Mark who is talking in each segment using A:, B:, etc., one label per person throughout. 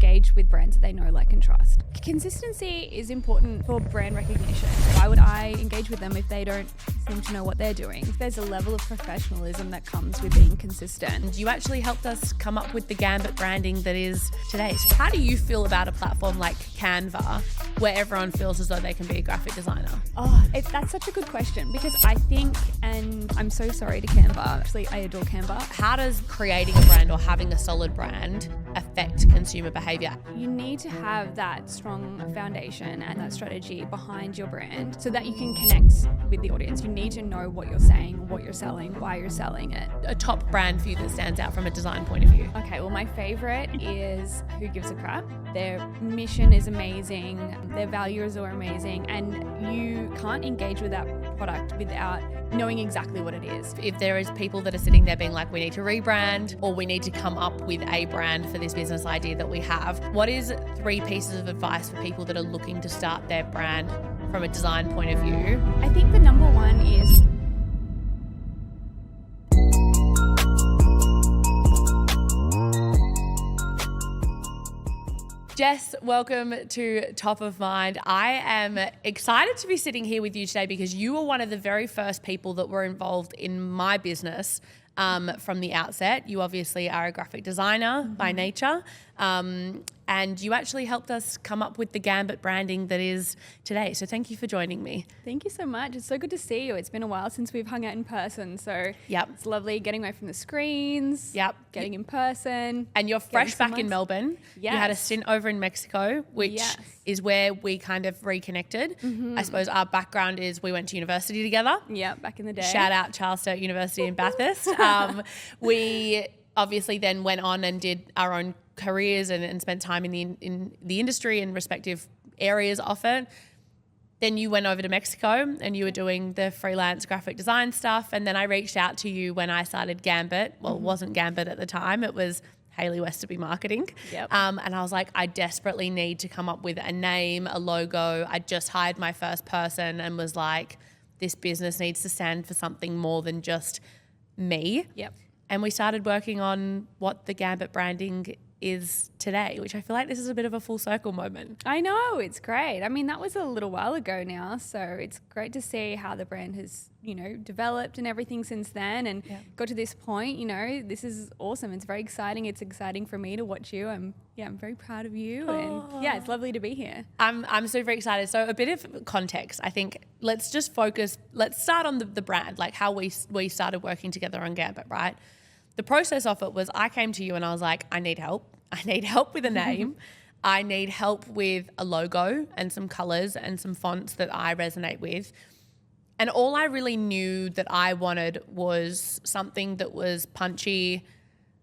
A: engage with brands that they know, like, and trust. Consistency is important for brand recognition. Why would I engage with them if they don't seem to know what they're doing? There's a level of professionalism that comes with being consistent.
B: You actually helped us come up with the Gambit branding that is today. So how do you feel about a platform like Canva where everyone feels as though they can be a graphic designer?
A: That's such a good question, because I think, and I'm so sorry to Canva, actually I adore Canva.
B: How does creating a brand or having a solid brand affect consumer behavior?
A: You need to have that strong foundation and that strategy behind your brand so that you can connect with the audience. You need to know what you're saying, what you're selling, why you're selling it.
B: A top brand for you that stands out from a design point of view?
A: Okay, well, my favorite is Who Gives a Crap. Their mission is amazing, their values are amazing, and you can't engage with that product without knowing exactly what it is.
B: If there is people that are sitting there being like, we need to rebrand or we need to come up with a brand for this business idea that we have, what is 3 pieces of advice for people that are looking to start their brand from a design point of view?
A: I think the number one is
B: Jess, welcome to Top of Mind. I am excited to be sitting here with you today because you were one of the very first people that were involved in my business from the outset. You obviously are a graphic designer by nature, and you actually helped us come up with the Gambit branding that is today. So thank you for joining me.
A: Thank you so much. It's so good to see you. It's been a while since we've hung out in person. So it's lovely getting away from the screens, getting in person.
B: And you're fresh back in Melbourne.
A: Yes.
B: You had a stint over in Mexico, which is where we kind of reconnected. I suppose our background is we went to university together.
A: Yeah, back in the day.
B: Shout out Charles Sturt University in Bathurst. We obviously then went on and did our own careers and spent time in the industry and respective areas of it. Then you went over to Mexico and you were doing the freelance graphic design stuff. And then I reached out to you when I started Gambit. Well, it wasn't Gambit at the time. It was Hayley Westerby Marketing. And I was like, I desperately need to come up with a name, a logo. I just hired my first person and was like, this business needs to stand for something more than just me. And we started working on what the Gambit branding is today, which I feel like this is a bit of a full circle moment.
A: I know, it's great. I mean, that was a little while ago now, so it's great to see how the brand has, developed and everything since then and got to this point. This is awesome. It's very exciting. It's exciting for me to watch you. I'm very proud of you, and it's lovely to be here.
B: I'm super excited. So a bit of context, I think. Let's just focus. Let's start on the brand, like how we started working together on Gambit, right? The process of it was I came to you and I was like, I need help. I need help with a name. I need help with a logo and some colors and some fonts that I resonate with. And all I really knew that I wanted was something that was punchy,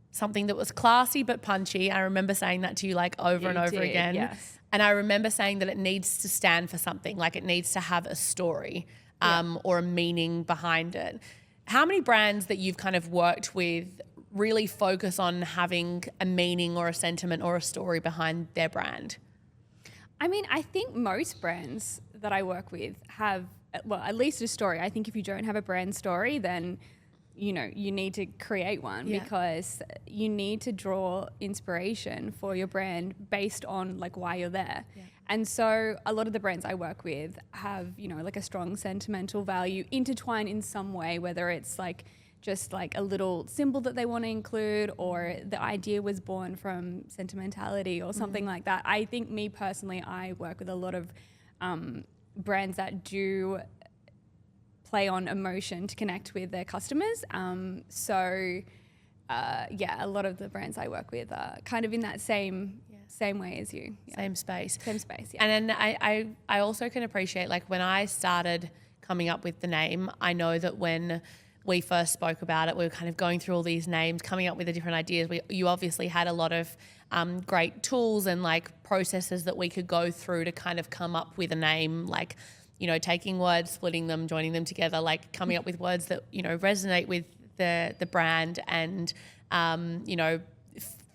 B: something that was classy but punchy. I remember saying that to you like over and over again.
A: Yes.
B: And I remember saying that it needs to stand for something, like it needs to have a story or a meaning behind it. How many brands that you've kind of worked with really focus on having a meaning or a sentiment or a story behind their brand?
A: I mean, I think most brands that I work with have, well, at least a story. I think if you don't have a brand story, then, you need to create one because you need to draw inspiration for your brand based on like why you're there. And so a lot of the brands I work with have, like a strong sentimental value intertwined in some way, whether it's like just like a little symbol that they want to include or the idea was born from sentimentality or something like that. I think me personally, I work with a lot of brands that do play on emotion to connect with their customers. A lot of the brands I work with are kind of in that same way as you.
B: Same space.
A: And
B: then I also can appreciate, like when I started coming up with the name, I know that when we first spoke about it, we were kind of going through all these names, coming up with the different ideas. You obviously had a lot of great tools and like processes that we could go through to kind of come up with a name, like, taking words, splitting them, joining them together, like coming up with words that, resonate with the brand and,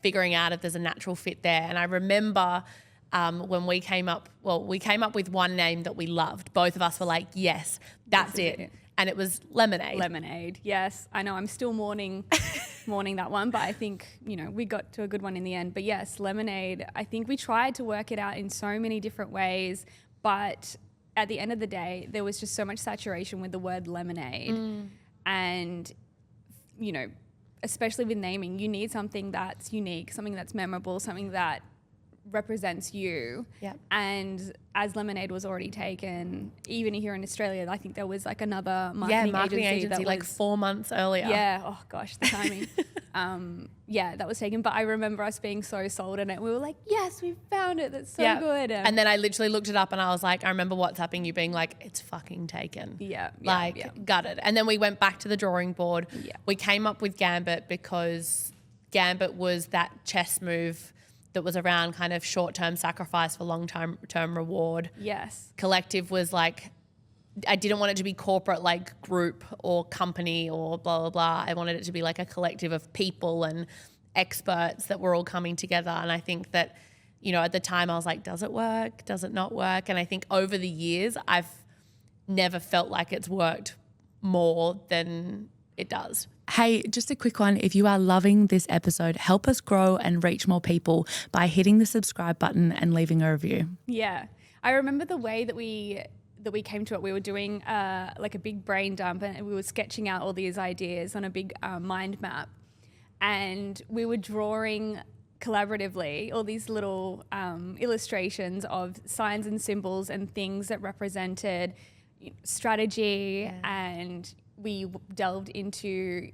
B: figuring out if there's a natural fit there. And I remember when we came up with one name that we loved. Both of us were like, yes, that's it. and it was lemonade.
A: Lemonade, yes. I know I'm still mourning that one, but I think, we got to a good one in the end. But yes, lemonade, I think we tried to work it out in so many different ways, but at the end of the day, there was just so much saturation with the word lemonade. And, especially with naming, you need something that's unique, something that's memorable, something that represents you.
B: Yep.
A: And as lemonade was already taken, even here in Australia, I think there was like another marketing agency that
B: like 4 months earlier.
A: Yeah. Oh gosh, the timing. That was taken. But I remember us being so sold on it. We were like, yes, we found it. That's so good.
B: And then I literally looked it up and I was like, I remember WhatsApping you being like, it's fucking taken. Got it. And then we went back to the drawing board. Yeah. We came up with Gambit because Gambit was that chess move that was around kind of short-term sacrifice for long-term reward.
A: Yes.
B: Collective was like, I didn't want it to be corporate like group or company or blah, blah, blah. I wanted it to be like a collective of people and experts that were all coming together. And I think that, at the time I was like, does it work? Does it not work? And I think over the years, I've never felt like it's worked more than it does.
C: Hey, just a quick one. If you are loving this episode, help us grow and reach more people by hitting the subscribe button and leaving a review.
A: Yeah. I remember the way that we came to it. We were doing like a big brain dump and we were sketching out all these ideas on a big mind map. And we were drawing collaboratively all these little illustrations of signs and symbols and things that represented strategy, and we delved into,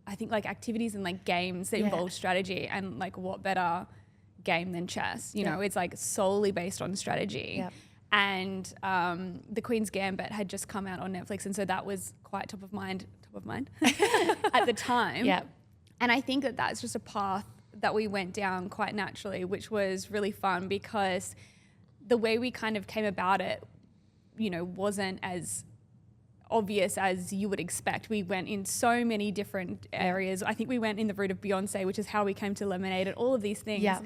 A: I think, like activities and like games that involved strategy, and like what better game than chess? It's like solely based on strategy. Yep. And the Queen's Gambit had just come out on Netflix, and so that was quite top of mind at the time.
B: Yep.
A: And I think that that's just a path that we went down quite naturally, which was really fun because the way we kind of came about it, wasn't as obvious as you would expect. We went in so many different areas. I think we went in the route of Beyonce, which is how we came to Lemonade, and all of these things.
B: Yeah.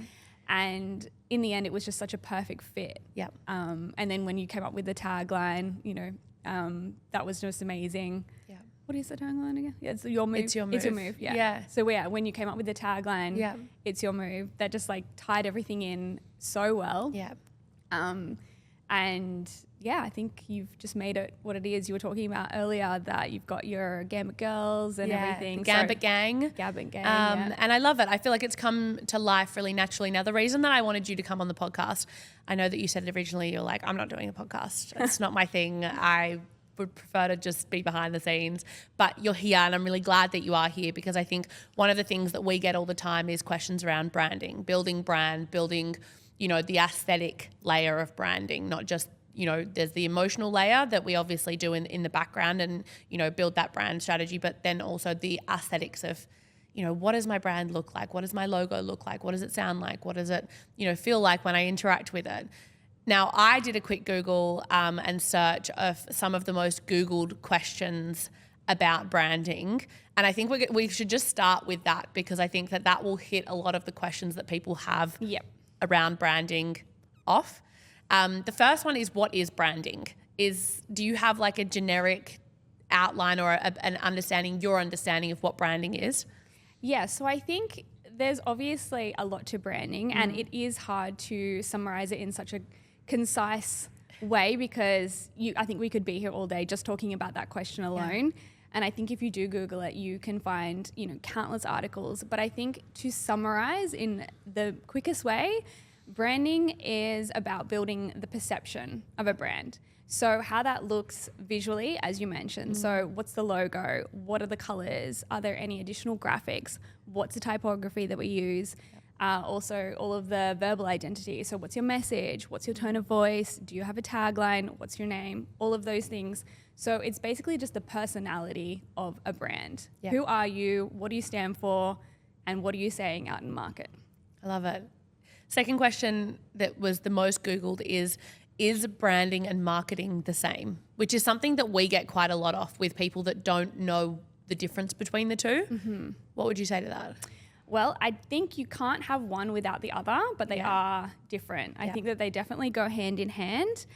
A: And in the end, it was just such a perfect fit.
B: Yep.
A: And then when you came up with the tagline, that was just amazing. Yeah. What is the tagline again? Yeah, it's your move.
B: It's your move.
A: It's your move. Yeah. So when you came up with the tagline, it's your move. That just like tied everything in so well.
B: Yeah.
A: And yeah, I think you've just made it what it is. You were talking about earlier that you've got your Gambit girls and everything.
B: Gambit gang.
A: Gambit gang.
B: And I love it. I feel like it's come to life really naturally. Now, the reason that I wanted you to come on the podcast, I know that you said it originally, you're like, I'm not doing a podcast. It's not my thing. I would prefer to just be behind the scenes, but you're here and I'm really glad that you are here, because I think one of the things that we get all the time is questions around branding, building brand, building, the aesthetic layer of branding, not just, there's the emotional layer that we obviously do in the background and, build that brand strategy, but then also the aesthetics of, what does my brand look like? What does my logo look like? What does it sound like? What does it, feel like when I interact with it? Now, I did a quick Google and search of some of the most Googled questions about branding. And I think we should just start with that, because I think that will hit a lot of the questions that people have around branding off. The first one is, what is branding? Do you have like a generic outline or an understanding, your understanding of what branding is?
A: Yeah, so I think there's obviously a lot to branding and it is hard to summarize it in such a concise way, because I think we could be here all day just talking about that question alone. Yeah. And I think if you do Google it, you can find, countless articles. But I think to summarize in the quickest way, branding is about building the perception of a brand. So how that looks visually, as you mentioned. So what's the logo? What are the colors? Are there any additional graphics? What's the typography that we use? Also, all of the verbal identity. So what's your message? What's your tone of voice? Do you have a tagline? What's your name? All of those things. So it's basically just the personality of a brand. Yeah. Who are you? What do you stand for? And what are you saying out in market?
B: I love it. Second question that was the most Googled is branding and marketing the same? Which is something that we get quite a lot of with people that don't know the difference between the two. Mm-hmm. What would you say to that?
A: Well, I think you can't have one without the other, but they are different. I think that they definitely go hand in hand.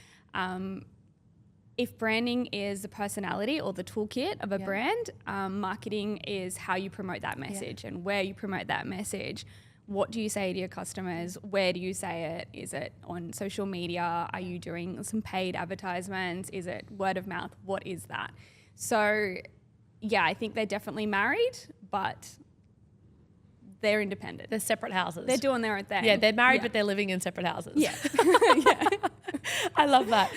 A: if branding is the personality or the toolkit of a brand, marketing is how you promote that message and where you promote that message. What do you say to your customers? Where do you say it? Is it on social media? Are you doing some paid advertisements? Is it word of mouth? What is that? So, yeah, I think they're definitely married, but they're independent.
B: They're separate houses.
A: They're doing their own thing.
B: Yeah, they're married, but they're living in separate houses.
A: Yeah.
B: I love that.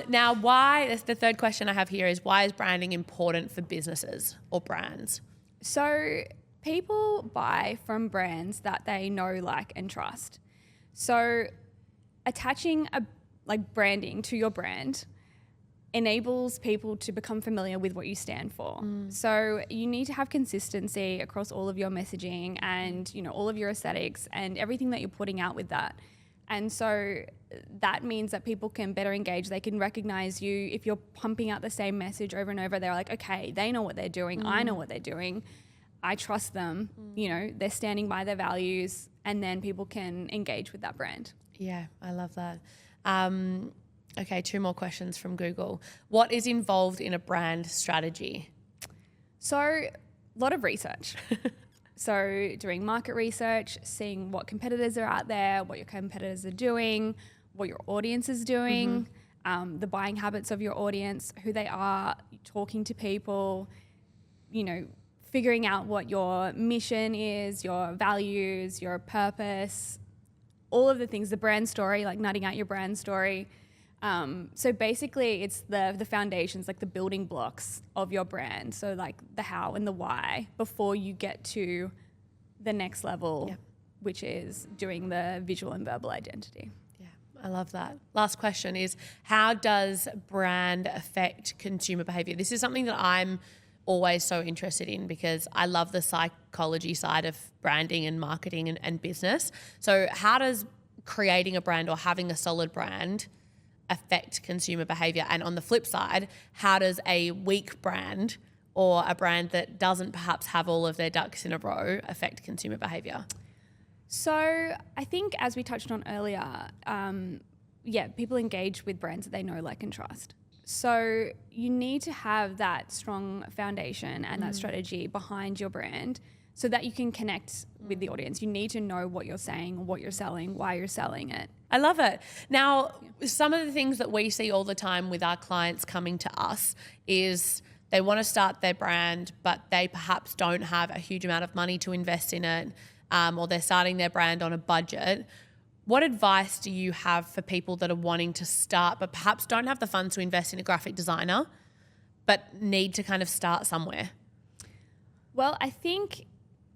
B: Now, that's the third question I have here is, why is branding important for businesses or brands?
A: So people buy from brands that they know, like, and trust. So attaching branding to your brand enables people to become familiar with what you stand for. So you need to have consistency across all of your messaging and, all of your aesthetics and everything that you're putting out with that. And so that means that people can better engage. They can recognize you. If you're pumping out the same message over and over, they're like, okay, they know what they're doing. I know what they're doing. I trust them. They're standing by their values, and then people can engage with that brand.
B: Yeah, I love that. Okay, 2 more questions from Google. What is involved in a brand strategy?
A: So a lot of research. So doing market research, seeing what competitors are out there, what your competitors are doing, what your audience is doing, the buying habits of your audience, who they are, talking to people, figuring out what your mission is, your values, your purpose, all of the things, the brand story, like nutting out your brand story. So basically it's the foundations, like the building blocks of your brand. So like the how and the why before you get to the next level, which is doing the visual and verbal identity.
B: Yeah, I love that. Last question is, how does brand affect consumer behavior? This is something that I'm always so interested in because I love the psychology side of branding and marketing and business. So how does creating a brand or having a solid brand affect consumer behavior? And on the flip side, how does a weak brand or a brand that doesn't perhaps have all of their ducks in a row affect consumer behavior?
A: So I think, as we touched on earlier, people engage with brands that they know, like, and trust. So you need to have that strong foundation and that strategy behind your brand so that you can connect with the audience. You need to know what you're saying, what you're selling, why you're selling it.
B: I love it. Now, some of the things that we see all the time with our clients coming to us is they want to start their brand, but they perhaps don't have a huge amount of money to invest in it, or they're starting their brand on a budget. What advice do you have for people that are wanting to start but perhaps don't have the funds to invest in a graphic designer but need to kind of start somewhere?
A: Well, I think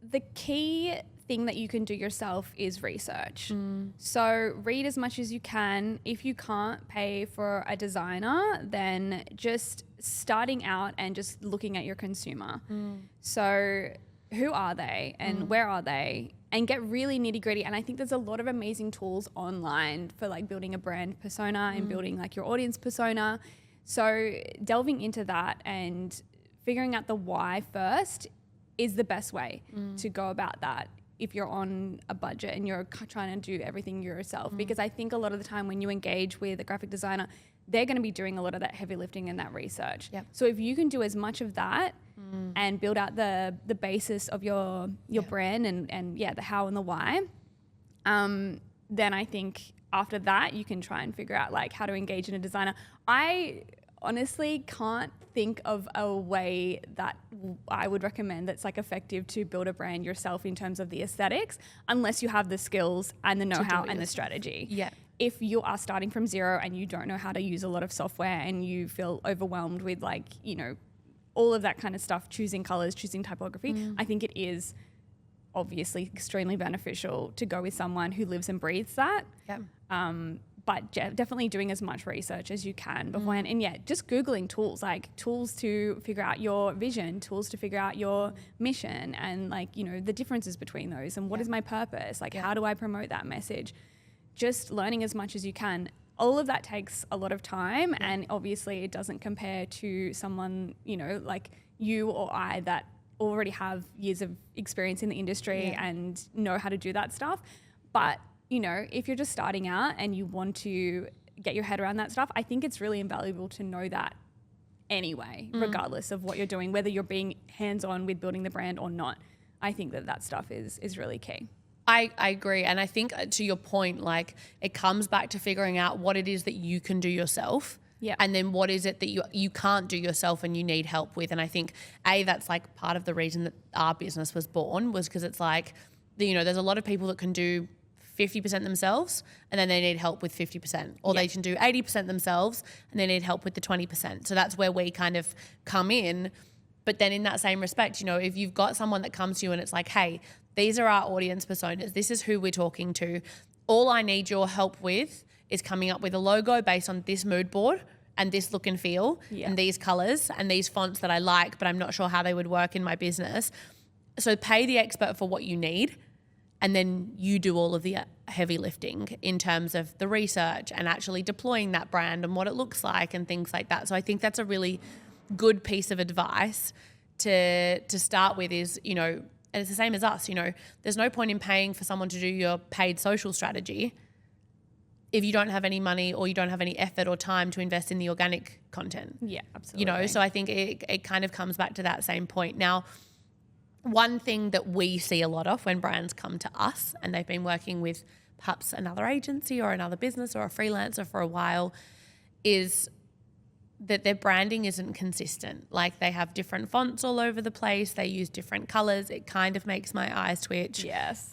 A: the key thing that you can do yourself is research. So read as much as you can. If you can't pay for a designer, then just starting out and just looking at your consumer. So who are they and where are they? And get really nitty gritty. And I think there's a lot of amazing tools online for like building a brand persona and building like your audience persona. So delving into that and figuring out the why first is the best way to go about that if you're on a budget and you're trying to do everything yourself. Because I think a lot of the time when you engage with a graphic designer, they're going to be doing a lot of that heavy lifting and that research. So if you can do as much of that and build out the basis of your brand and the how and the why, then I think after that you can try and figure out like how to engage in a designer. I honestly can't think of a way that I would recommend that's like effective to build a brand yourself in terms of the aesthetics, unless you have the skills and the know-how and the strategy. If you are starting from zero and you don't know how to use a lot of software and you feel overwhelmed with like, all of that kind of stuff, choosing colors, choosing typography, I think it is obviously extremely beneficial to go with someone who lives and breathes that. But definitely doing as much research as you can beforehand. And just Googling tools, like tools to figure out your vision, tools to figure out your mission and like, the differences between those and what is my purpose? Like, how do I promote that message? Just learning as much as you can. All of that takes a lot of time and obviously it doesn't compare to someone, like you or I that already have years of experience in the industry and know how to do that stuff. But if you're just starting out and you want to get your head around that stuff, I think it's really invaluable to know that anyway, regardless of what you're doing, whether you're being hands-on with building the brand or not. I think that stuff is really key.
B: I agree. And I think to your point, like it comes back to figuring out what it is that you can do yourself.
A: Yeah.
B: And then what is it that you can't do yourself and you need help with. And I think, that's like part of the reason that our business was born, was because it's like, there's a lot of people that can do 50% themselves and then they need help with 50%, or they can do 80% themselves and they need help with the 20%. So that's where we kind of come in. But then in that same respect, if you've got someone that comes to you and it's like, hey, these are our audience personas, this is who we're talking to, all I need your help with is coming up with a logo based on this mood board and this look and feel and these colors and these fonts that I like, but I'm not sure how they would work in my business. So pay the expert for what you need, and then you do all of the heavy lifting in terms of the research and actually deploying that brand and what it looks like and things like that. So I think that's a really good piece of advice to start with is, and it's the same as us, there's no point in paying for someone to do your paid social strategy if you don't have any money or you don't have any effort or time to invest in the organic content.
A: Yeah, absolutely.
B: So I think it kind of comes back to that same point. Now, one thing that we see a lot of when brands come to us and they've been working with perhaps another agency or another business or a freelancer for a while is that their branding isn't consistent. Like they have different fonts all over the place. They use different colors. It kind of makes my eyes twitch.
A: Yes.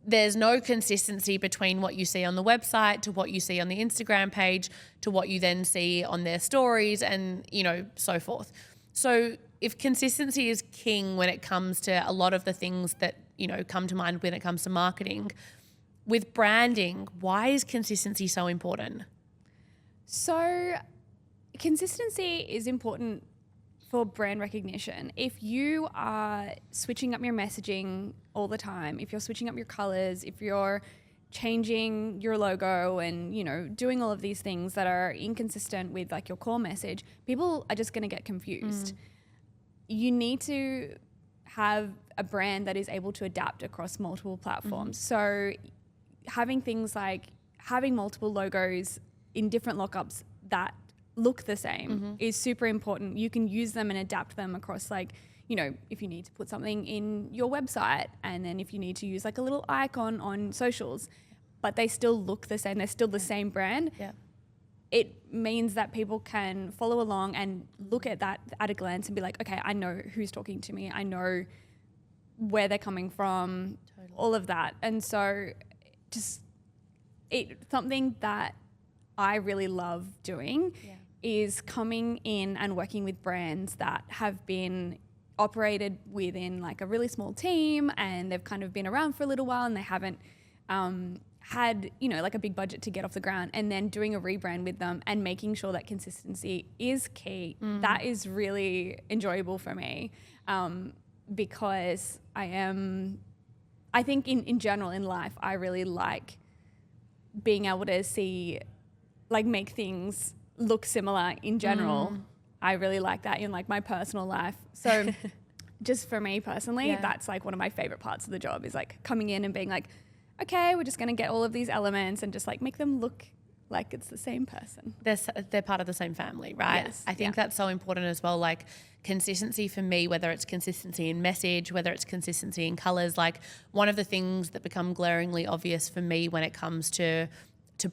B: There's no consistency between what you see on the website to what you see on the Instagram page to what you then see on their stories and, so forth. So if consistency is king when it comes to a lot of the things that, come to mind when it comes to marketing, with branding, why is consistency so important?
A: So consistency is important for brand recognition. If you are switching up your messaging all the time, if you're switching up your colors, if you're changing your logo and, doing all of these things that are inconsistent with like your core message, people are just going to get confused. You need to have a brand that is able to adapt across multiple platforms. So having things like having multiple logos in different lockups that look the same is super important. You can use them and adapt them across like, if you need to put something in your website and then if you need to use like a little icon on socials, but they still look the same, they're still the same brand.
B: Yeah.
A: It means that people can follow along and look at that at a glance and be like, okay, I know who's talking to me. I know where they're coming from, all of that. And so something that I really love doing is coming in and working with brands that have been operated within like a really small team and they've kind of been around for a little while and they haven't had, like a big budget to get off the ground, and then doing a rebrand with them and making sure that consistency is key. That is really enjoyable for me because I think in general in life, I really like being able to see, like make things look similar in general. I really like that in like my personal life. So just for me personally, that's like one of my favorite parts of the job is like coming in and being like, okay, we're just going to get all of these elements and just like make them look like it's the same person.
B: They're part of the same family, right?
A: Yes.
B: I think that's so important as well. Like consistency for me, whether it's consistency in message, whether it's consistency in colors, like one of the things that become glaringly obvious for me when it comes to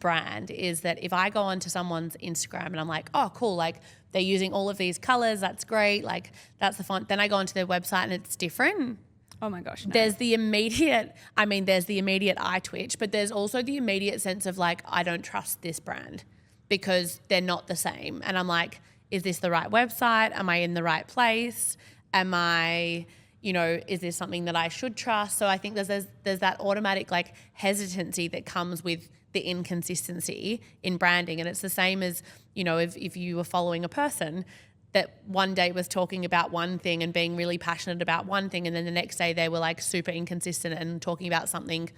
B: brand is that if I go onto someone's Instagram and I'm like, oh, cool, like they're using all of these colors, that's great, like that's the font. Then I go onto their website and it's different.
A: Oh my gosh, no.
B: There's the immediate eye twitch, but there's also the immediate sense of like, I don't trust this brand because they're not the same. And I'm like, is this the right website? Am I in the right place? Am I, is this something that I should trust? So I think there's that automatic like hesitancy that comes with the inconsistency in branding. And it's the same as, if you were following a person that one day was talking about one thing and being really passionate about one thing, and then the next day they were like super inconsistent and talking about something,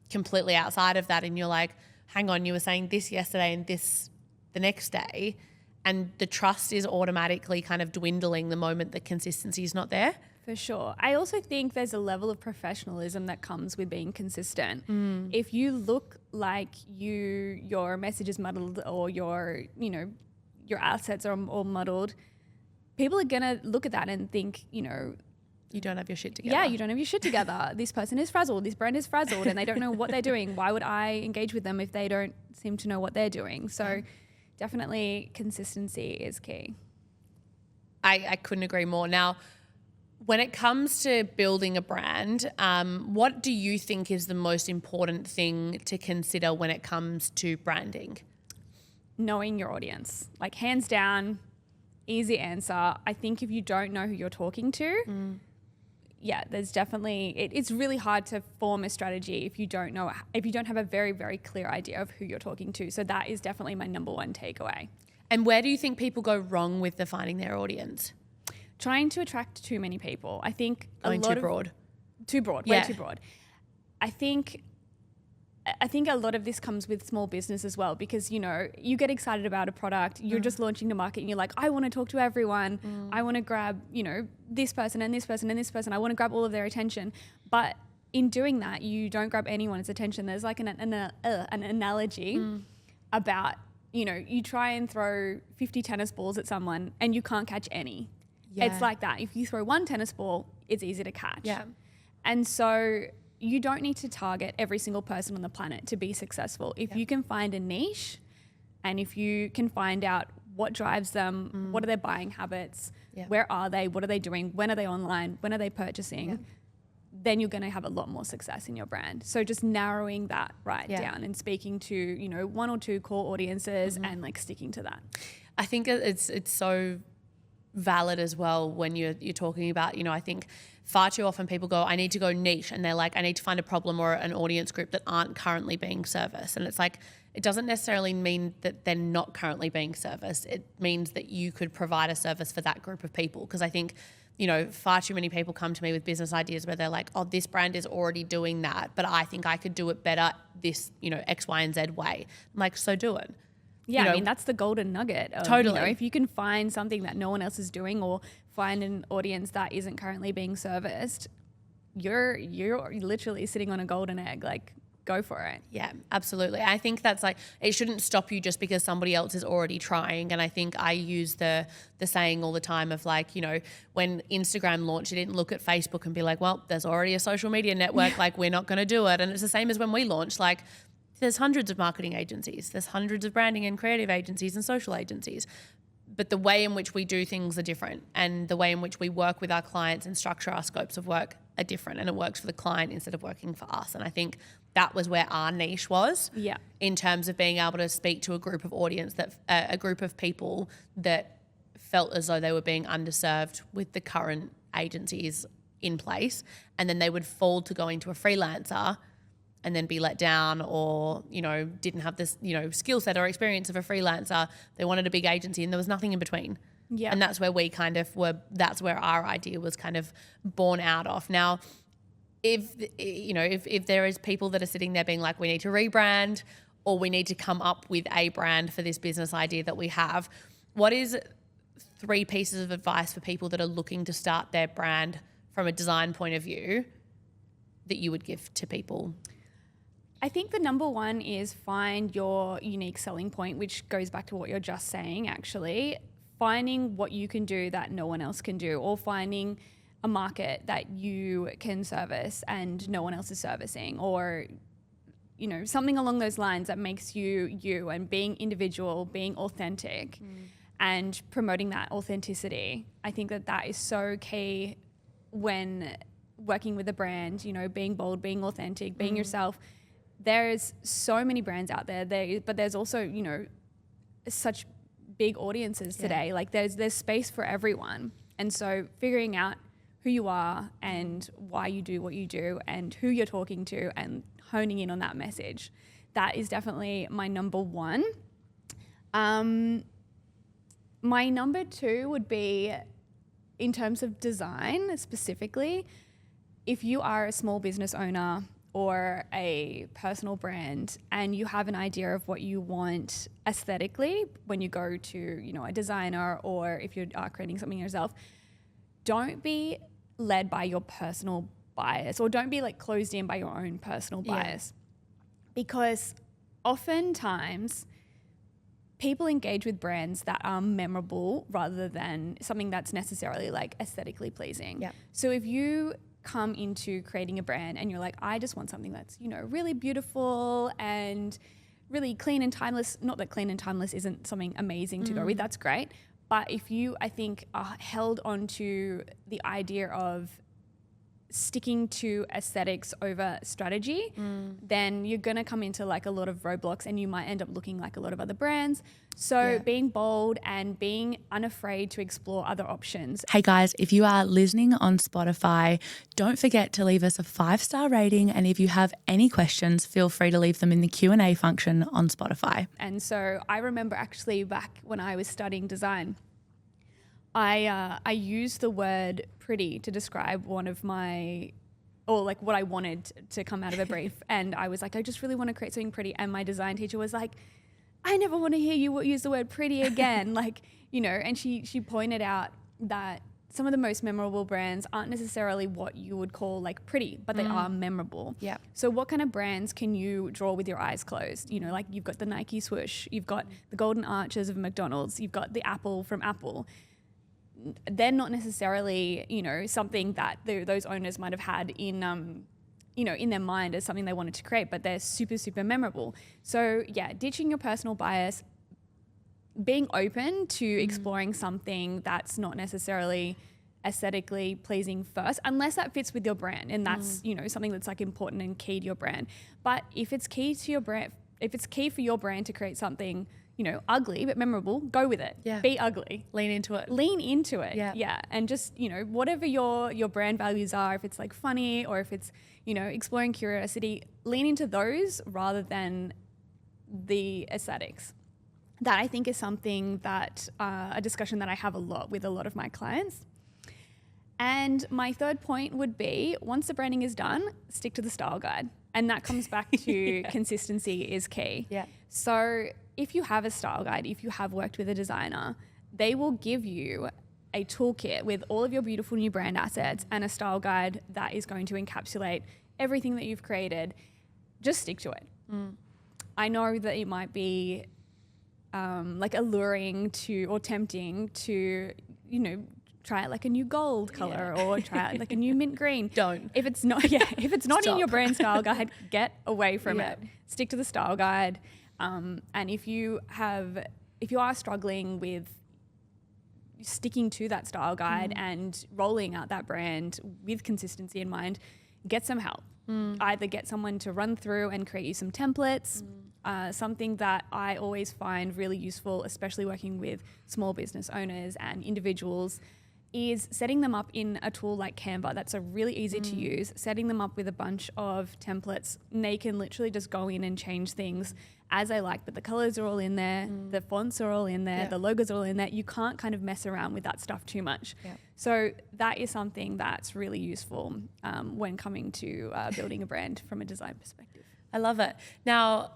B: completely outside of that. And you're like, hang on, you were saying this yesterday and this the next day. And the trust is automatically kind of dwindling the moment the consistency is not there.
A: For sure. I also think there's a level of professionalism that comes with being consistent. If you look like your message is muddled or your assets are all muddled, people are going to look at that and think,
B: you don't have your shit together.
A: Yeah, you don't have your shit together. This person is frazzled. This brand is frazzled and they don't know what they're doing. Why would I engage with them if they don't seem to know what they're doing? So definitely consistency is key.
B: I couldn't agree more. Now, when it comes to building a brand, what do you think is the most important thing to consider when it comes to branding?
A: Knowing your audience. Like hands down, easy answer. I think if you don't know who you're talking to, there's definitely, it's really hard to form a strategy if you don't have a very, very clear idea of who you're talking to. So that is definitely my number one takeaway.
B: And where do you think people go wrong with defining their audience?
A: Trying to attract too many people. I think
B: way too broad.
A: I think a lot of this comes with small business as well because, you get excited about a product, you're just launching to market and you're like, I want to talk to everyone. I want to grab, this person and this person and this person. I want to grab all of their attention. But in doing that, you don't grab anyone's attention. There's like an analogy about, you try and throw 50 tennis balls at someone and you can't catch any. Yeah. It's like that. If you throw one tennis ball, it's easy to catch.
B: Yeah.
A: And so you don't need to target every single person on the planet to be successful. If you can find a niche and if you can find out what drives them, what are their buying habits, where are they, what are they doing, when are they online, when are they purchasing, then you're going to have a lot more success in your brand. So just narrowing that down and speaking to, one or two core audiences and like sticking to that.
B: I think it's so valid as well when you're talking about, I think far too often people go, I need to go niche, and they're like, I need to find a problem or an audience group that aren't currently being serviced. And it's like, it doesn't necessarily mean that they're not currently being serviced. It means that you could provide a service for that group of people. Because I think, far too many people come to me with business ideas where they're like, oh, this brand is already doing that, but I think I could do it better this, X, Y, and Z way. I'm like, so do it.
A: Yeah, I mean, that's the golden nugget. Of,
B: totally.
A: If you can find something that no one else is doing or find an audience that isn't currently being serviced, you're literally sitting on a golden egg. Like, go for it.
B: Yeah, absolutely. I think that's like, it shouldn't stop you just because somebody else is already trying. And I think I use the saying all the time of like, when Instagram launched, you didn't look at Facebook and be like, well, there's already a social media network, like we're not going to do it. And it's the same as when we launched, like, there's hundreds of marketing agencies, there's hundreds of branding and creative agencies and social agencies. But the way in which we do things are different, and the way in which we work with our clients and structure our scopes of work are different, and it works for the client instead of working for us. And I think that was where our niche was in terms of being able to speak to a group of audience, that a group of people that felt as though they were being underserved with the current agencies in place. And then they would fall to going to a freelancer and then be let down, or, didn't have this, skill set or experience of a freelancer. They wanted a big agency and there was nothing in between. Yeah. And that's where we kind of were, that's where our idea was kind of born out of. Now, if there is people that are sitting there being like, we need to rebrand or we need to come up with a brand for this business idea that we have, what is 3 pieces of advice for people that are looking to start their brand from a design point of view that you would give to people?
A: I think the number one is find your unique selling point, which goes back to what you're just saying, actually. Finding what you can do that no one else can do, or finding a market that you can service and no one else is servicing, or, something along those lines that makes you you, and being individual, being authentic and promoting that authenticity. I think that is so key when working with a brand, being bold, being authentic, being yourself. There's so many brands out there, but there's also, such big audiences today. Like there's space for everyone. And so figuring out who you are and why you do what you do and who you're talking to and honing in on that message, that is definitely my number one. My number 2 would be, in terms of design specifically, if you are a small business owner or a personal brand and you have an idea of what you want aesthetically when you go to, a designer, or if you are creating something yourself, don't be led by your personal bias, or don't be like closed in by your own personal bias. Because oftentimes people engage with brands that are memorable rather than something that's necessarily like aesthetically pleasing.
B: Yep.
A: So if you come into creating a brand and you're like, I just want something that's, you know, really beautiful and really clean and timeless, not that clean and timeless isn't something amazing to go with, that's great. But if you, I think, are held onto the idea of sticking to aesthetics over strategy, then you're going to come into like a lot of roadblocks and you might end up looking like a lot of other brands. So being bold and being unafraid to explore other options.
C: Hey guys, if you are listening on Spotify, don't forget to leave us a 5-star rating. And if you have any questions, feel free to leave them in the Q&A function on Spotify.
A: And so I remember actually back when I was studying design, I used the word pretty to describe one of my, or like what I wanted to come out of a brief. And I was like, I just really want to create something pretty. And my design teacher was like, I never want to hear you use the word pretty again. Like, you know, and she pointed out that some of the most memorable brands aren't necessarily what you would call like pretty, but they are memorable.
B: Yeah.
A: So what kind of brands can you draw with your eyes closed? You know, like you've got the Nike swoosh, you've got the golden arches of McDonald's, you've got the apple from Apple. They're not necessarily, you know, something that those owners might have had in, you know, in their mind as something they wanted to create, but they're super, super memorable. So yeah, ditching your personal bias, being open to exploring something that's not necessarily aesthetically pleasing first, unless that fits with your brand. And that's, you know, something that's like important and key to your brand. But if it's key to your brand, if it's key for your brand to create something, you know, ugly but memorable, go with it.
B: Yeah.
A: Be ugly.
B: Lean into it.
A: Lean into it.
B: Yeah.
A: Yeah. And just, you know, whatever your brand values are, if it's like funny or if it's, you know, exploring curiosity, lean into those rather than the aesthetics. That I think is something that, a discussion that I have a lot with a lot of my clients. And my third point would be, once the branding is done, stick to the style guide. And that comes back to consistency is key.
B: Yeah.
A: So if you have a style guide, if you have worked with a designer, they will give you a toolkit with all of your beautiful new brand assets and a style guide that is going to encapsulate everything that you've created. Just stick to it. I know that it might be like alluring to or tempting to, you know, try it like a new gold color or try it like a new mint green.
B: Don't.
A: If it's not, if it's not in your
B: Stop.
A: brand style guide, get away from it. Stick to the style guide. And if you are struggling with sticking to that style guide and rolling out that brand with consistency in mind, get some help. Either get someone to run through and create you some templates. Something that I always find really useful, especially working with small business owners and individuals, is setting them up in a tool like Canva. That's a really easy to use, setting them up with a bunch of templates. And they can literally just go in and change things as they like, but the colors are all in there, the fonts are all in there, the logos are all in there. You can't kind of mess around with that stuff too much. So that is something that's really useful when coming to building a brand from a design perspective.
B: I love it. Now,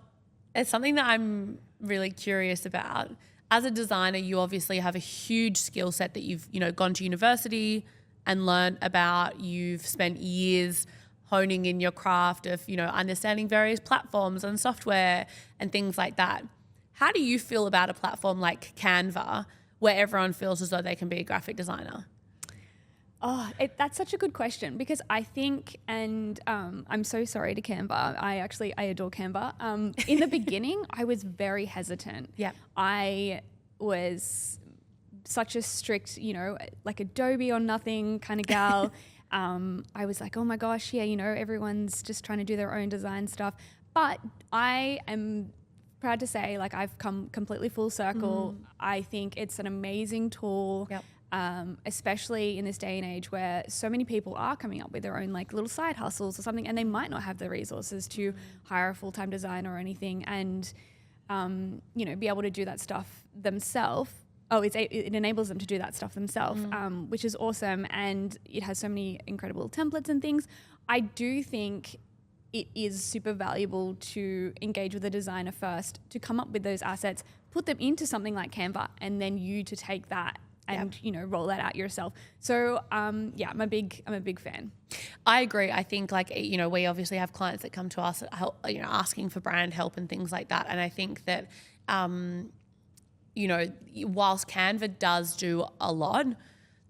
B: it's something that I'm really curious about. As a designer, you obviously have a huge skill set that you've, you know, gone to university and learned about. You've spent years honing in your craft of, you know, understanding various platforms and software and things like that. How do you feel about a platform like Canva, where everyone feels as though they can be a graphic designer?
A: Oh, that's such a good question, because I think, and I'm so sorry to Canva. I adore Canva. In the beginning, I was very hesitant.
B: Yeah.
A: I was such a strict, you know, like Adobe or nothing kind of gal. I was like, oh my gosh, yeah, you know, everyone's just trying to do their own design stuff. But I am proud to say, like, I've come completely full circle. I think it's an amazing tool.
B: Yep.
A: Especially in this day and age where so many people are coming up with their own like little side hustles or something, and they might not have the resources to hire a full-time designer or anything, and you know, be able to do that stuff themselves. It enables them to do that stuff themselves, which is awesome, and it has so many incredible templates and things. I do think it is super valuable to engage with a designer first, to come up with those assets, put them into something like Canva, and then you to take that and roll that out yourself. So I'm a big fan.
B: I agree. I think we obviously have clients that come to us asking for brand help and things like that. And I think that whilst Canva does do a lot,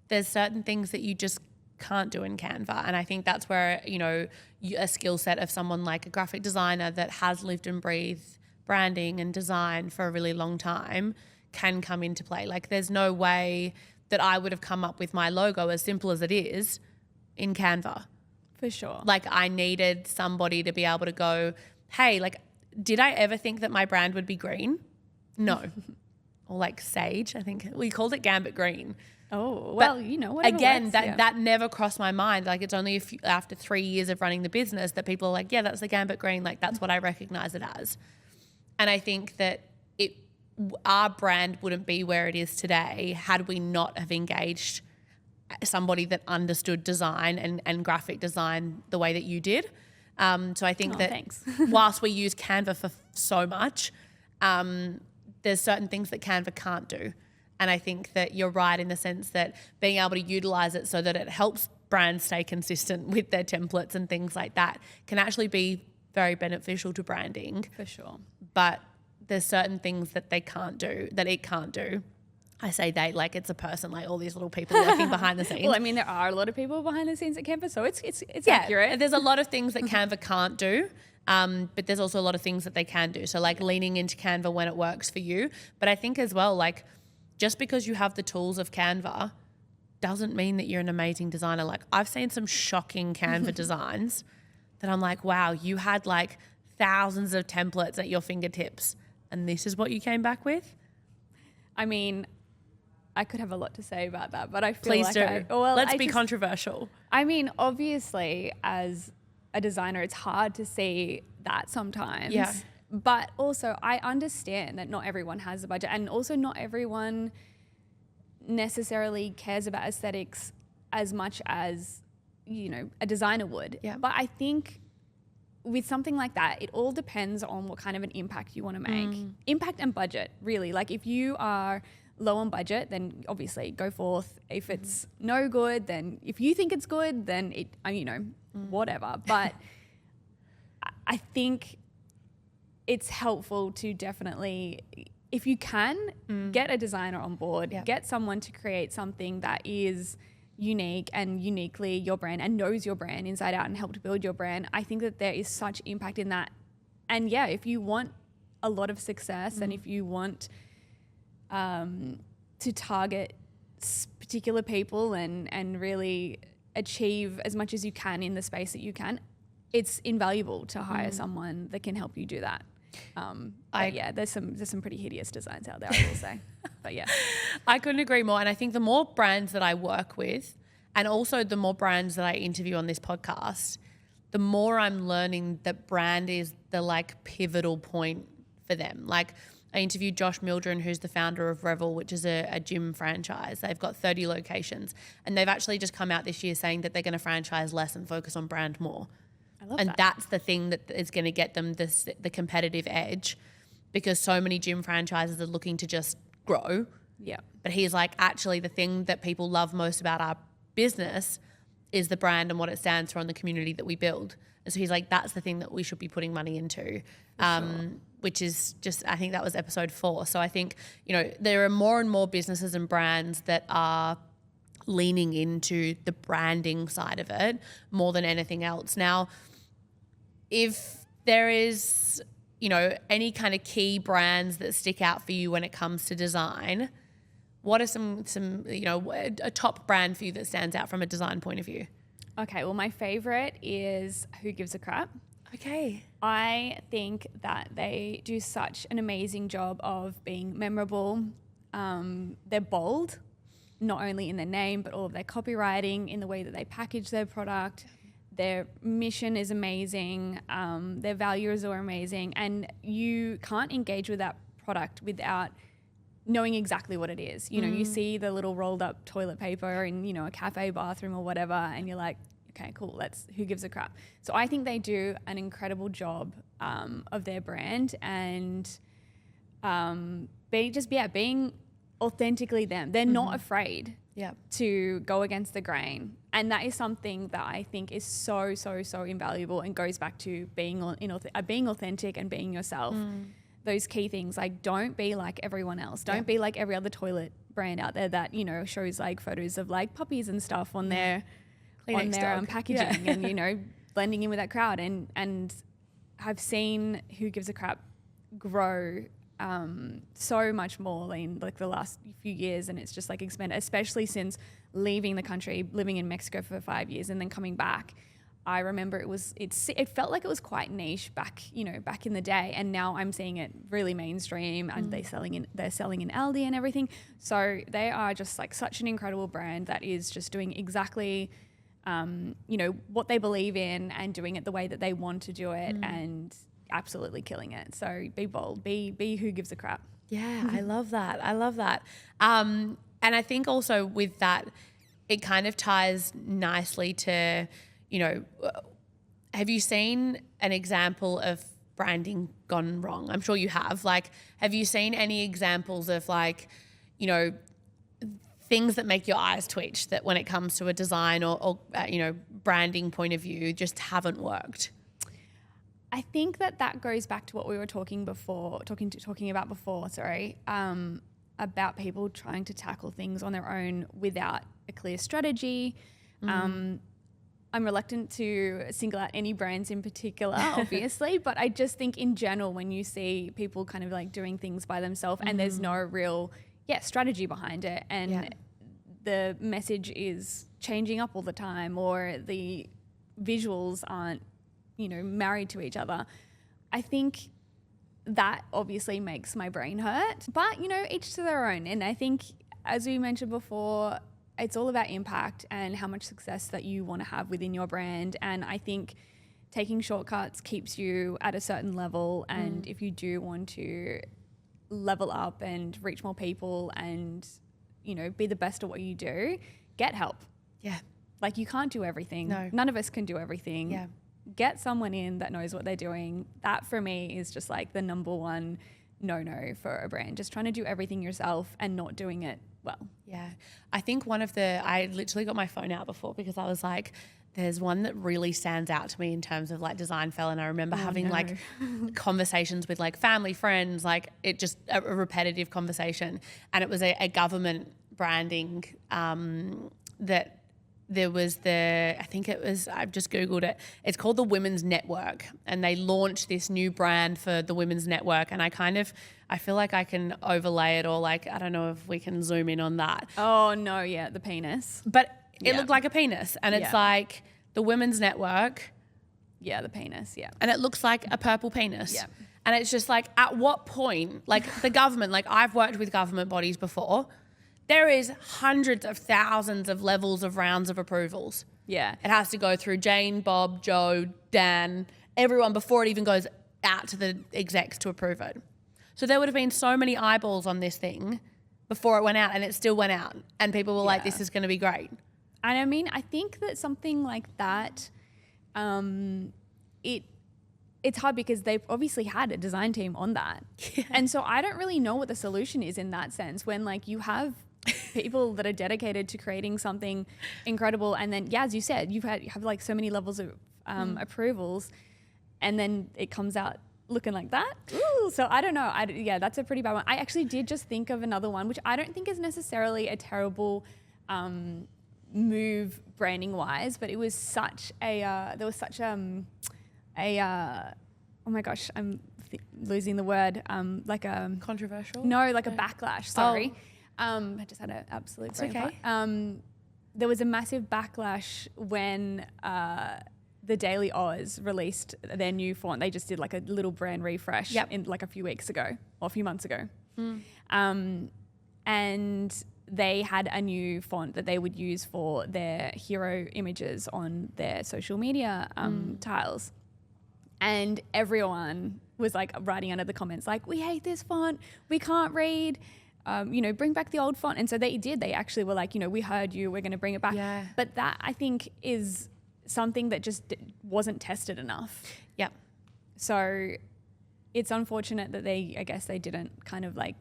B: there's certain things that you just can't do in Canva. And I think that's where, a skill set of someone like a graphic designer that has lived and breathed branding and design for a really long time can come into play. Like there's no way that I would have come up with my logo, as simple as it is, in Canva.
A: For sure.
B: Like I needed somebody to be able to go, hey, did I ever think that my brand would be green? No. Or like sage. I think we called it Gambit Green.
A: Oh, well, whatever
B: again,
A: works,
B: that never crossed my mind. Like it's only after 3 years of running the business that people are like, yeah, that's the Gambit Green. Like that's what I recognize it as. And I think that our brand wouldn't be where it is today had we not have engaged somebody that understood design and graphic design the way that you did. So I think
A: thanks.
B: whilst we use Canva for so much, there's certain things that Canva can't do. And I think that you're right in the sense that being able to utilize it so that it helps brands stay consistent with their templates and things like that can actually be very beneficial to branding.
A: For sure.
B: But there's certain things that it can't do. I say they, like it's a person, like all these little people working behind the scenes.
A: Well, I mean, there are a lot of people behind the scenes at Canva, so it's accurate.
B: There's a lot of things that Canva can't do, but there's also a lot of things that they can do. So leaning into Canva when it works for you. But I think as well, just because you have the tools of Canva doesn't mean that you're an amazing designer. Like I've seen some shocking Canva designs that I'm like, wow, you had thousands of templates at your fingertips and this is what you came back with?
A: I mean, I could have a lot to say about that, but I feel
B: Please do. Let's be controversial.
A: I mean, obviously, as a designer, it's hard to see that sometimes.
B: Yeah.
A: But also, I understand that not everyone has the budget, and also not everyone necessarily cares about aesthetics as much as, a designer would.
B: Yeah.
A: But I think with something like that, it all depends on what kind of an impact you want to make. Impact and budget, really. Like if you are low on budget, then obviously go forth. If it's no good, then if you think it's good, then whatever. But I think it's helpful to definitely, if you can, get a designer on board, get someone to create something that is unique and uniquely your brand and knows your brand inside out and help to build your brand. I think that there is such impact in that. And if you want a lot of success and if you want to target particular people and really achieve as much as you can in the space that you can, it's invaluable to hire someone that can help you do that. There's some pretty hideous designs out there, I will say. But yeah,
B: I couldn't agree more. And I think the more brands that I work with, and also the more brands that I interview on this podcast, the more I'm learning that brand is the pivotal point for them. Like I interviewed Josh Mildren, who's the founder of Revel, which is a gym franchise. They've got 30 locations, and they've actually just come out this year saying that they're going to franchise less and focus on brand more.
A: I love
B: and
A: that.
B: That's the thing that is going to get them the competitive edge, because so many gym franchises are looking to just grow.
A: Yeah.
B: But he's like, actually, the thing that people love most about our business is the brand and what it stands for and the community that we build. And so he's like, that's the thing that we should be putting money into, which is just, I think that was episode 4. So I think, there are more and more businesses and brands that are leaning into the branding side of it more than anything else. Now, if there is, any kind of key brands that stick out for you when it comes to design, what are some a top brand for you that stands out from a design point of view?
A: Okay, well, my favorite is Who Gives a Crap.
B: Okay.
A: I think that they do such an amazing job of being memorable. They're bold, not only in their name, but all of their copywriting, in the way that they package their product. Their mission is amazing. Their values are amazing. And you can't engage with that product without knowing exactly what it is. You see the little rolled up toilet paper in, a cafe bathroom or whatever, and you're like, okay, cool, who gives a crap? So I think they do an incredible job of their brand and being authentically them. They're not afraid
B: Yeah.
A: to go against the grain. And that is something that I think is so, so, so invaluable and goes back to being authentic and being yourself. Those key things, like don't be like everyone else. Don't be like every other toilet brand out there that, you know, shows like photos of like puppies and stuff on their packaging and, you know, blending in with that crowd. And I've seen Who Gives a Crap grow so much more in like the last few years, and it's just like expanded, especially since leaving the country, living in Mexico for 5 years and then coming back. I remember it felt like it was quite niche back in the day, and now I'm seeing it really mainstream, and they're selling in Aldi and everything. So they are just like such an incredible brand that is just doing exactly what they believe in and doing it the way that they want to do it, and absolutely killing it. So be bold, be Who Gives a Crap.
B: Yeah, I love that. And I think also with that, it kind of ties nicely to, you know, have you seen an example of branding gone wrong? I'm sure you have. Like, have you seen any examples of like, you know, things that make your eyes twitch that when it comes to a design or branding point of view just haven't worked?
A: I think that goes back to what we were talking about before, about people trying to tackle things on their own without a clear strategy. I'm reluctant to single out any brands in particular, obviously, but I just think in general, when you see people kind of like doing things by themselves and there's no real strategy behind it, and the message is changing up all the time, or the visuals aren't, you know, married to each other, I think that obviously makes my brain hurt. But, you know, each to their own. And I think, as we mentioned before, it's all about impact and how much success that you want to have within your brand. And I think taking shortcuts keeps you at a certain level. And if you do want to level up and reach more people and, you know, be the best at what you do, get help.
B: Yeah.
A: Like, you can't do everything.
B: No.
A: None of us can do everything.
B: Yeah.
A: Get someone in that knows what they're doing. That for me is just like the number one no for a brand. Just trying to do everything yourself and not doing it well.
B: Yeah. I think I literally got my phone out before because I was like, there's one that really stands out to me in terms of like design fell. And I remember having like conversations with like family, friends, like it just a repetitive conversation. And it was a government branding that there was I've just Googled it. It's called the Women's Network, and they launched this new brand for the Women's Network. And I feel like I can overlay it, or like, I don't know if we can zoom in on that.
A: Oh no, yeah, the penis.
B: But it looked like a penis, and it's like the Women's Network.
A: Yeah, the penis, yeah.
B: And it looks like a purple penis.
A: Yeah.
B: And it's just like, at what point, like the government, like I've worked with government bodies before, there is hundreds of thousands of levels of rounds of approvals.
A: Yeah.
B: It has to go through Jane, Bob, Joe, Dan, everyone before it even goes out to the execs to approve it. So there would have been so many eyeballs on this thing before it went out, and it still went out. And people were like, this is going to be great.
A: And I mean, I think that something like that, it's hard because they've obviously had a design team on that. Yeah. And so I don't really know what the solution is in that sense, when like you have people that are dedicated to creating something incredible, and then as you said, you have like so many levels of approvals, and then it comes out looking like that. Ooh, so I don't know. That's a pretty bad one. I actually did just think of another one, which I don't think is necessarily a terrible move branding wise, but it was such a oh my gosh, I'm losing the word, like a
B: controversial.
A: No, like a backlash. Sorry. I just had an absolute brain fart. There was a massive backlash when the Daily Oz released their new font. They just did like a little brand refresh in like a few weeks ago or a few months ago. And they had a new font that they would use for their hero images on their social media tiles. And everyone was like writing under the comments like, we hate this font, we can't read, bring back the old font. And so they did. They actually were like, we heard you, we're going to bring it back.
B: Yeah.
A: But that, I think, is something that just wasn't tested enough.
B: Yep.
A: So it's unfortunate that they didn't kind of like,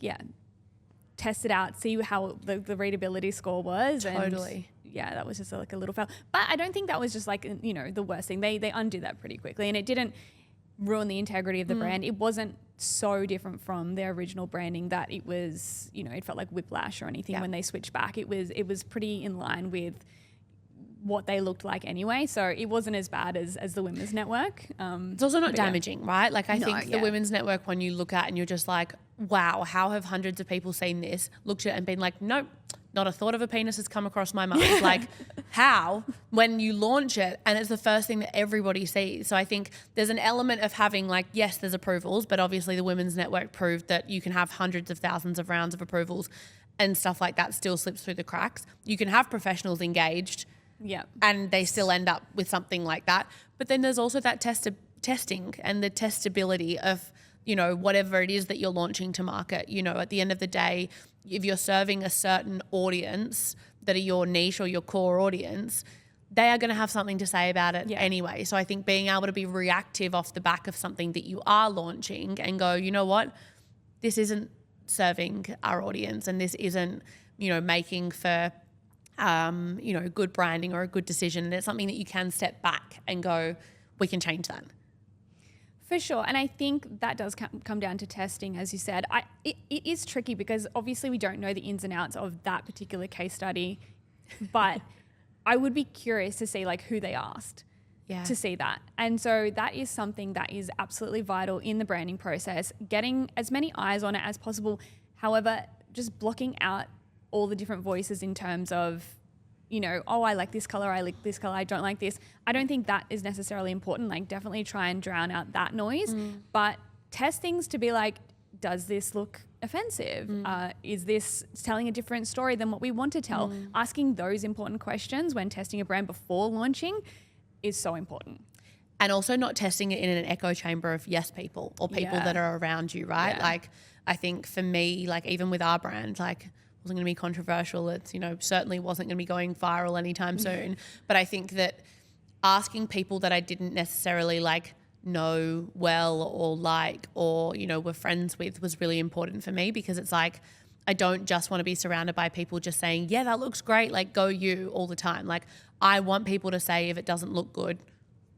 A: test it out, see how the readability score was.
B: Totally.
A: And yeah, that was just like a little fail. But I don't think that was just like, you know, the worst thing. They undid that pretty quickly, and it didn't ruin the integrity of the brand. It wasn't so different from their original branding that it was, you know, it felt like whiplash or anything when they switched back. It was pretty in line with what they looked like anyway, so it wasn't as bad as the Women's Network.
B: It's also not damaging, right? Like I think the
A: yeah.
B: Women's Network, when you look at and you're just like, wow, how have hundreds of people seen this, looked at it and been like, nope, not a thought of a penis has come across my mind. Like how, when you launch it and it's the first thing that everybody sees. So I think there's an element of having like, yes, there's approvals, but obviously the Women's Network proved that you can have hundreds of thousands of rounds of approvals and stuff like that still slips through the cracks. You can have professionals engaged, and they still end up with something like that. But then there's also that testing and the testability of, you know, whatever it is that you're launching to market. You know, at the end of the day, if you're serving a certain audience that are your niche or your core audience, they are going to have something to say about it anyway. So I think being able to be reactive off the back of something that you are launching and go, you know what, this isn't serving our audience and this isn't, you know, making for you know, good branding or a good decision. And it's something that you can step back and go, we can change that.
A: For sure. And I think that does come down to testing, as you said. It is tricky because obviously we don't know the ins and outs of that particular case study, but I would be curious to see like who they asked to see that. And so that is something that is absolutely vital in the branding process, getting as many eyes on it as possible. However, just blocking out all the different voices in terms of, you know, oh, I like this color, I like this color, I don't like this. I don't think that is necessarily important. Like definitely try and drown out that noise, but test things to be like, does this look offensive? Is this telling a different story than what we want to tell? Asking those important questions when testing a brand before launching is so important.
B: And also not testing it in an echo chamber of yes people or people that are around you, right? Like I think for me, like even with our brand, like wasn't going to be controversial. It's, you know, certainly wasn't going to be going viral anytime soon. But I think that asking people that I didn't necessarily like know well or like or, you know, were friends with was really important for me, because it's like I don't just want to be surrounded by people just saying, yeah, that looks great, like go you all the time. Like I want people to say if it doesn't look good,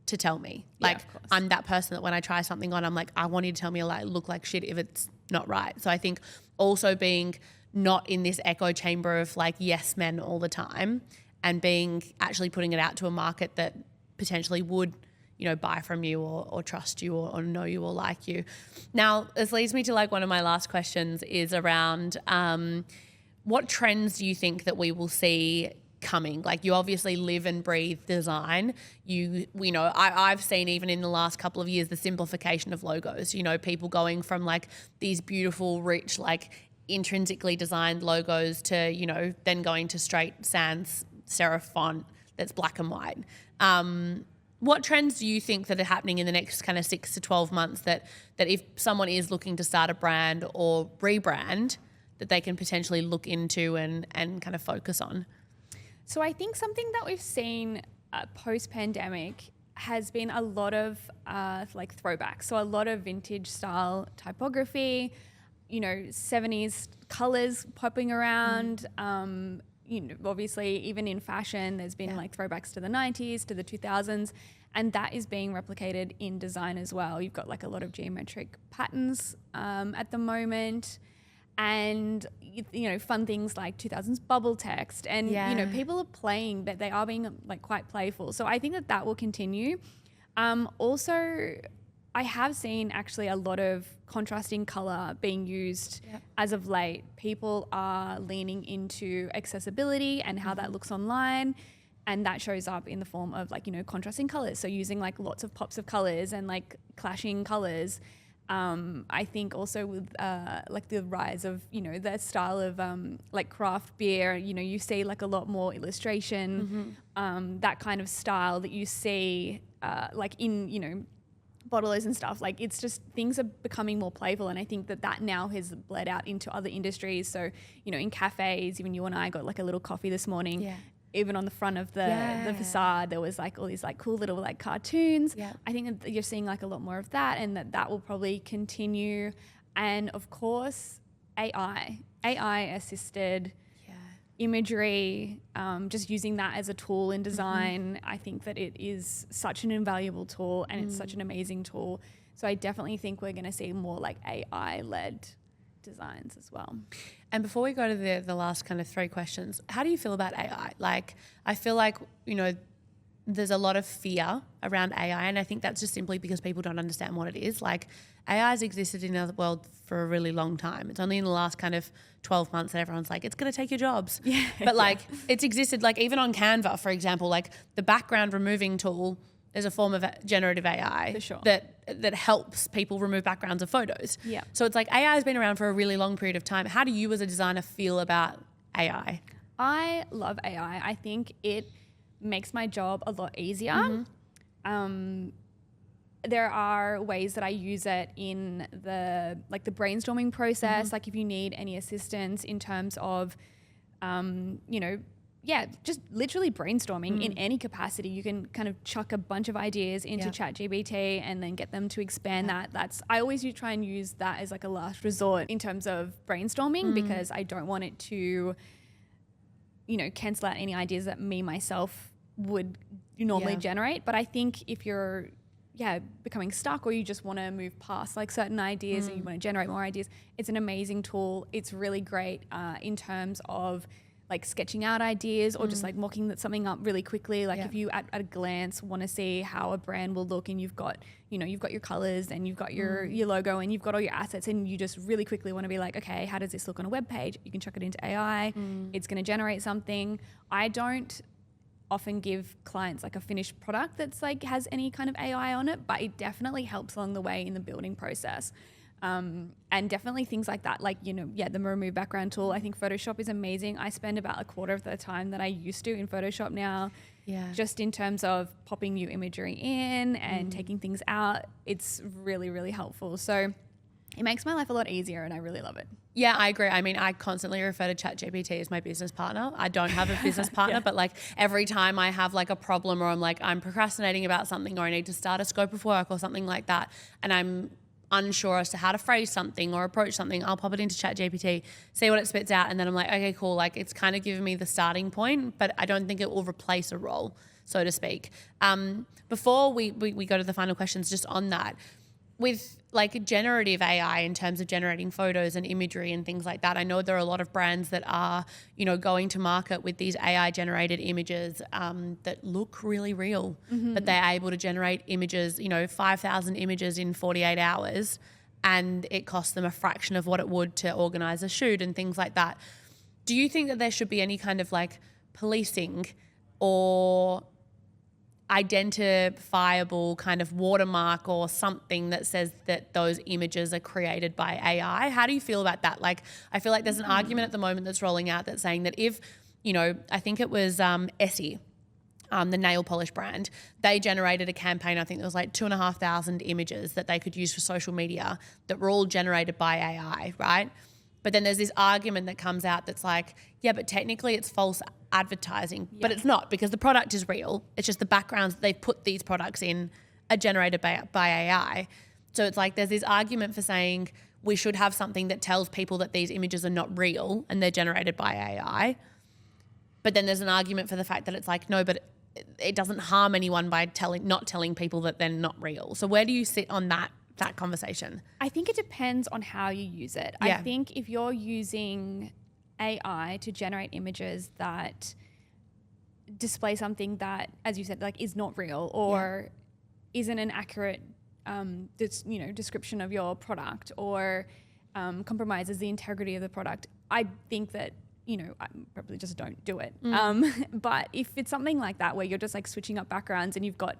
B: to tell me. Like I'm that person that when I try something on, I'm like, I want you to tell me I look like shit if it's not right. So I think also being not in this echo chamber of like yes men all the time, and being actually putting it out to a market that potentially would, you know, buy from you or trust you or know you or like you. Now, this leads me to like one of my last questions is around what trends do you think that we will see coming? Like you obviously live and breathe design. You know, I've seen even in the last couple of years the simplification of logos, you know, people going from like these beautiful, rich, like intrinsically designed logos to, you know, then going to straight sans serif font that's black and white. What trends do you think that are happening in the next kind of 6 to 12 months that if someone is looking to start a brand or rebrand, that they can potentially look into and kind of focus on?
A: So I think something that we've seen post-pandemic has been a lot of like throwbacks. So a lot of vintage style typography, you know, 70s colors popping around. You know, obviously even in fashion, there's been like throwbacks to the 90s, to the 2000s, and that is being replicated in design as well. You've got like a lot of geometric patterns at the moment. And, you know, fun things like 2000s bubble text. And, you know, people are playing, but they are being like quite playful. So I think that will continue. Also, I have seen actually a lot of contrasting color being used as of late. People are leaning into accessibility and how that looks online. And that shows up in the form of like, you know, contrasting colors. So using like lots of pops of colors and like clashing colors. I think also with like the rise of, you know, the style of like craft beer, you know, you see like a lot more illustration, that kind of style that you see like in, you know, bottlers and stuff. Like it's just things are becoming more playful, and I think that now has bled out into other industries. So, you know, in cafes, even you and I got like a little coffee this morning. Even on the front of the facade, there was like all these like cool little like cartoons. I think that you're seeing like a lot more of that, and that will probably continue. And of course, AI assisted imagery, just using that as a tool in design. I think that it is such an invaluable tool, and it's such an amazing tool. So I definitely think we're going to see more like AI-led designs as well.
B: And before we go to the last kind of 3 questions, how do you feel about AI? Like, I feel like, you know, there's a lot of fear around AI, and I think that's just simply because people don't understand what it is. Like, AI has existed in the world for a really long time. It's only in the last kind of 12 months that everyone's like, it's going to take your jobs. Yeah. But like, it's existed, like even on Canva, for example, like the background removing tool is a form of generative AI
A: for sure.
B: that helps people remove backgrounds of photos.
A: Yeah.
B: So it's like AI has been around for a really long period of time. How do you as a designer feel about AI?
A: I love AI. I think it makes my job a lot easier. There are ways that I use it in the brainstorming process. Like if you need any assistance in terms of, just literally brainstorming in any capacity, you can kind of chuck a bunch of ideas into Chatjpt and then get them to expand that. I always try and use that as like a last resort in terms of brainstorming, because I don't want it to, cancel out any ideas that me myself would normally generate. But I think if you're becoming stuck, or you just want to move past like certain ideas and you want to generate more ideas, it's an amazing tool. It's really great in terms of like sketching out ideas or just like mocking something up really quickly. Like if you at a glance want to see how a brand will look, and you've got your colors and you've got your logo and you've got all your assets, and you just really quickly want to be like, okay, how does this look on a web page? You can chuck it into AI. It's going to generate something. I don't often give clients like a finished product that's like has any kind of AI on it, but it definitely helps along the way in the building process. And definitely things like that, like, the remove background tool. I think Photoshop is amazing. I spend about a quarter of the time that I used to in Photoshop now, just in terms of popping new imagery in and taking things out. It's really, really helpful. So it makes my life a lot easier, and I really love it.
B: Yeah, I agree. I mean, I constantly refer to Chatjpt as my business partner. I don't have a business partner, but like every time I have like a problem, or I'm procrastinating about something, or I need to start a scope of work or something like that, and I'm unsure as to how to phrase something or approach something, I'll pop it into Chatjpt, see what it spits out, and then I'm like, okay, cool. Like, it's kind of giving me the starting point, but I don't think it will replace a role, so to speak. Before we go to the final questions, just on that, with like generative AI in terms of generating photos and imagery and things like that, I know there are a lot of brands that are, going to market with these AI generated images that look really real, but they're able to generate images, 5,000 images in 48 hours, and it costs them a fraction of what it would to organize a shoot and things like that. Do you think that there should be any kind of like policing or identifiable kind of watermark or something that says that those images are created by AI? How do you feel about that? Like, I feel like there's an argument at the moment that's rolling out that's saying that if, I think it was Essie, the nail polish brand, they generated a campaign, I think there was like 2,500 images that they could use for social media that were all generated by AI, right? But then there's this argument that comes out that's like, yeah, but technically it's false advertising. But it's not, because the product is real. It's just the backgrounds that they've put these products in are generated by AI. So it's like there's this argument for saying we should have something that tells people that these images are not real and they're generated by AI. But then there's an argument for the fact that it's like, no, but it doesn't harm anyone by not telling people that they're not real. So where do you sit on that conversation?
A: I think it depends on how you use it. I think if you're using AI to generate images that display something that, as you said, like is not real or isn't an accurate description of your product, or compromises the integrity of the product, I think that I probably just don't do it. But if it's something like that where you're just like switching up backgrounds and you've got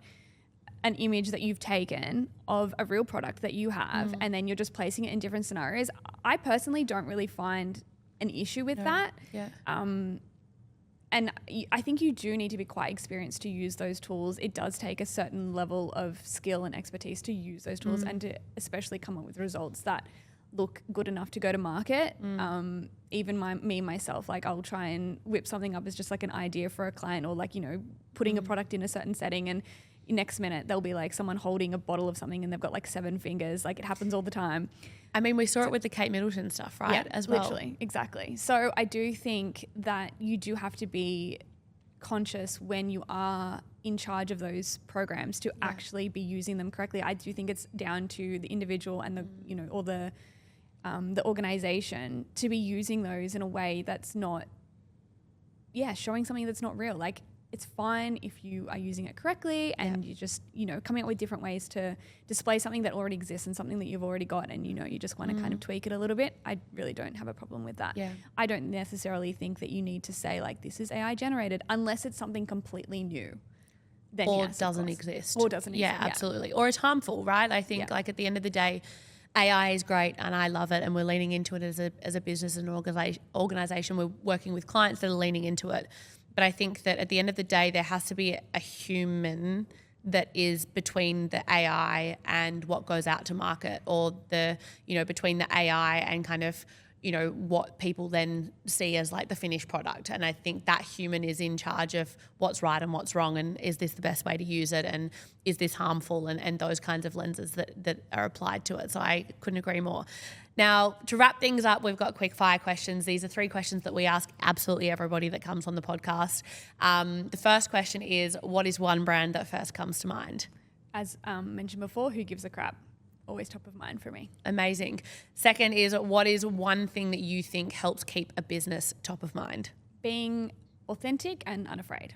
A: an image that you've taken of a real product that you have and then you're just placing it in different scenarios, I personally don't really find an issue with that. And I think you do need to be quite experienced to use those tools. It does take a certain level of skill and expertise to use those tools and to especially come up with results that look good enough to go to market. Even me myself, like I'll try and whip something up as just like an idea for a client, or like, putting a product in a certain setting, and next minute there'll be like someone holding a bottle of something and they've got like 7 fingers. Like it happens all the time.
B: I mean, we saw it with the Kate Middleton stuff, right?
A: Yeah,
B: as well.
A: Literally, exactly. So I do think that you do have to be conscious when you are in charge of those programs to actually be using them correctly. I do think it's down to the individual and the, you know, or the organization to be using those in a way that's not, showing something that's not real. Like it's fine if you are using it correctly and you just, you know, coming up with different ways to display something that already exists and something that you've already got and, you know, you just want to kind of tweak it a little bit. I really don't have a problem with that.
B: Yeah.
A: I don't necessarily think that you need to say like, this is AI generated unless it's something completely new. Then
B: Or
A: yes,
B: doesn't exist.
A: Or doesn't exist.
B: Yeah, absolutely. Or it's harmful, right? I think like at the end of the day, AI is great and I love it and we're leaning into it as a business and organization. We're working with clients that are leaning into it. But I think that at the end of the day, there has to be a human that is between the AI and what goes out to market, or the, you know, between the AI and kind of, you know, what people then see as like the finished product. And I think that human is in charge of what's right and what's wrong, and is this the best way to use it, and is this harmful, and those kinds of lenses that are applied to it. So I couldn't agree more. Now, to wrap things up, we've got quickfire questions. These are 3 questions that we ask absolutely everybody that comes on the podcast. The first question is, what is one brand that first comes to mind?
A: As mentioned before, who gives a crap? Always top of mind for me.
B: Amazing. Second is, what is one thing that you think helps keep a business top of mind?
A: Being authentic and unafraid.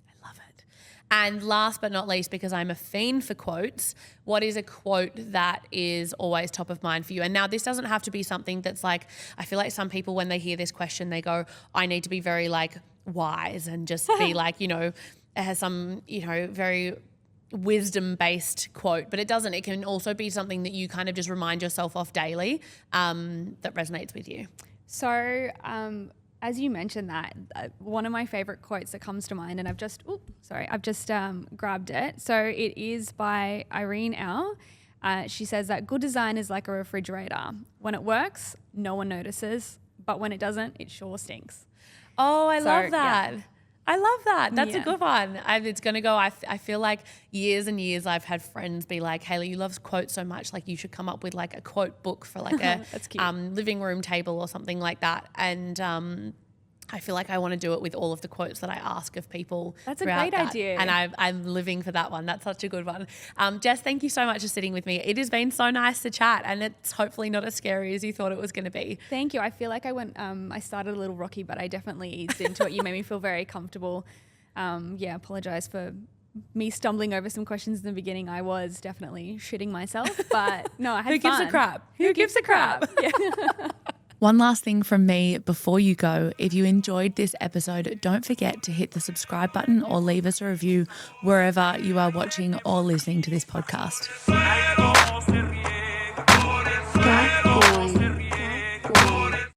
B: I love it. And last but not least, because I'm a fiend for quotes, what is a quote that is always top of mind for you? And now this doesn't have to be something that's like, I feel like some people when they hear this question, they go, I need to be very like wise and just be like, you know, has some, you know, very wisdom-based quote, but it doesn't. It can also be something that you kind of just remind yourself of daily that resonates with you.
A: So as you mentioned that, one of my favorite quotes that comes to mind, and I've just grabbed it. So it is by Irene Au. She says that good design is like a refrigerator. When it works, no one notices, but when it doesn't, it sure stinks.
B: Oh, I love that.
A: Yeah.
B: I love that. That's a
A: Yeah.
B: good one. It's going to go, I feel like years and years I've had friends be like, Hayley, you love quotes so much. Like you should come up with like a quote book for like a
A: That's cute.
B: living room table or something like that. And I feel like I want to do it with all of the quotes that I ask of people.
A: That's a
B: throughout
A: great
B: that.
A: idea.
B: And I'm living for that one. That's such a good one. Jess, thank you so much for sitting with me. It has been so nice to chat, and it's hopefully not as scary as you thought it was going to be.
A: Thank you. I feel like I started a little rocky, but I definitely eased into it. You made me feel very comfortable. Apologize for me stumbling over some questions in the beginning. I was definitely shitting myself, but no, I had
B: Who gives
A: fun.
B: a crap? Who gives a crap?
A: Yeah.
C: One last thing from me before you go. If you enjoyed this episode, don't forget to hit the subscribe button or leave us a review wherever you are watching or listening to this podcast.